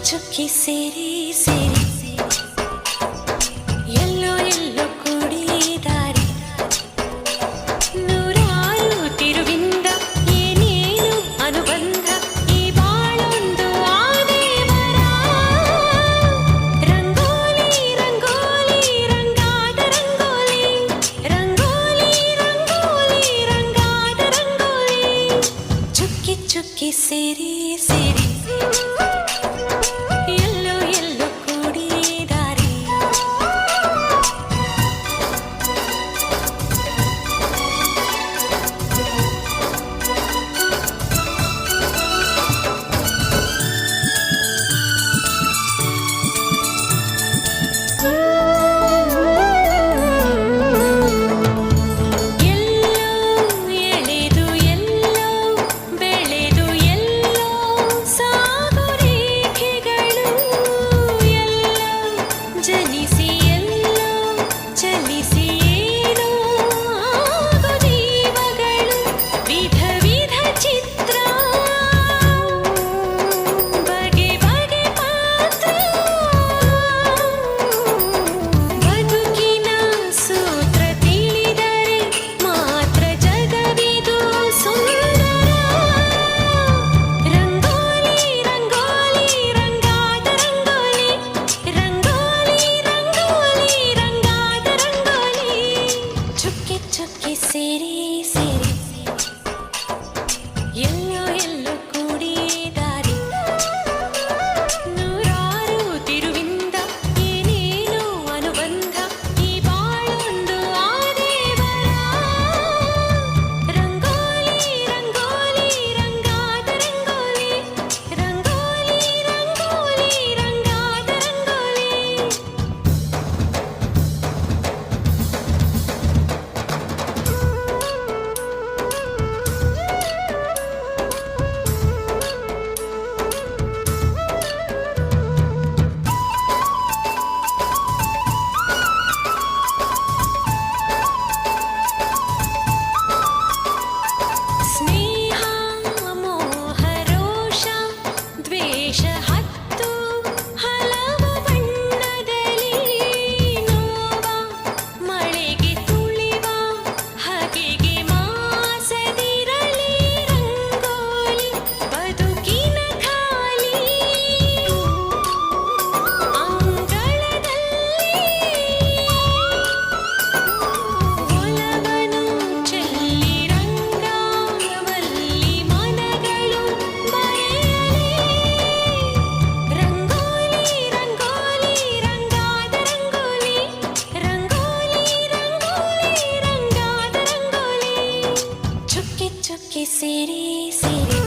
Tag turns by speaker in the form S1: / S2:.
S1: ಚುಕ್ಕಿ ಸೇರಿ ಸೇರಿ ಎಲ್ಲೋ ಎಲ್ಲೋ ಕೂಡಿ ದಾರಿ ನೂರಾರು ತಿರುವಿಂದ ಏನೇನು ಅನುಬಂಧ ಈ ಬಾಳೊಂದು ಆದೇವರ ರಂಗೋಲಿ ರಂಗೋಲಿ ರಂಗಾದ ರಂಗೋಲಿ ರಂಗೋಲಿ ರಂಗೋಲಿ ರಂಗಾದ ರಂಗೋಲಿ ಚುಕ್ಕಿ ಚುಕ್ಕಿ ಸೇರಿ ಸೇರಿ ಎಲ್ಲೋ ಎಲ್ಲೋ ಕೂಡಿ ದಾರಿ ಎಲ್ಲೋ ಎಳೆದು ಎಲ್ಲೋ ಬೆಳೆದು ಎಲ್ಲೋ ಸಾಗು ರೇಖೆಗಳು ಎಲ್ಲೋ ಜನಿಸಿ ಎಲ್ಲೋ ಚಲಿಸಿ ಏನೋ ಆಗು ಜೀವಗಳು ವಿಧ ವಿಧ ಚಿತ್ರ ಬಗೆ ಬಗೆ ಪಾತ್ರ ಬದುಕಿನ ಸೂತ್ರ ತಿಳಿದರೆ ಮಾತ್ರ ಜಗವಿದು ಸುಂದರ ರಂಗೋಲಿ ರಂಗೋಲಿ ರಂಗಾದ ರಂಗೋಲಿ ರಂಗೋಲಿ ರಂಗೋಲಿ ರಂಗಾದ ರಂಗೋಲಿ ಚುಕ್ಕಿ ಚುಕ್ಕಿ ಸೇರಿ ಸೇರಿ ಎಲ್ಲೋ ಎಲ್ಲೋ ಕೂಡಿ ದಾರಿ ನೂರಾರು ತಿರುವಿಂದ ಏನೇನು ಅನುಬಂಧ ಈ ಬಾಳೊಂದು ಆದೇವರ ರಂಗೋಲಿ ರಂಗೋಲಿ ರಂಗಾದ ರಂಗೋಲಿ ರಂಗೋಲಿ ರಂಗೋಲಿ ರಂಗಾದ ರಂಗೋಲಿ ಸ್ನೇಹ ಮೋಹ ರೋಷ ದ್ವೇಷ ಹತ್ತು ಹಲವು ಬಣ್ಣದಲ್ಲಿ ನೋವ ಮಳೆಗೆ ತುಳಿವ ಹಗೆಗೆ ಮಾಸದಿರಲಿ ರಂಗೋಲಿ ಬದುಕಿನ ಖಾಲಿ ಅಂಗಳದಲ್ಲಿ ಒಲವನು ಚೆಲ್ಲಿ ರಂಗಾವಲ್ಲಿ ಮನಗಳು ಬರೆಯಲಿ ರಂಗೋಲಿ ರಂಗೋಲಿ ರಂಗಾದ ರಂಗೋಲಿ ರಂಗೋಲಿ ರಂಗೋಲಿ ರಂಗಾದ ರಂಗೋಲಿ ಚುಕ್ಕಿ ಚುಕ್ಕಿ ಸೇರಿ ಸೇರಿ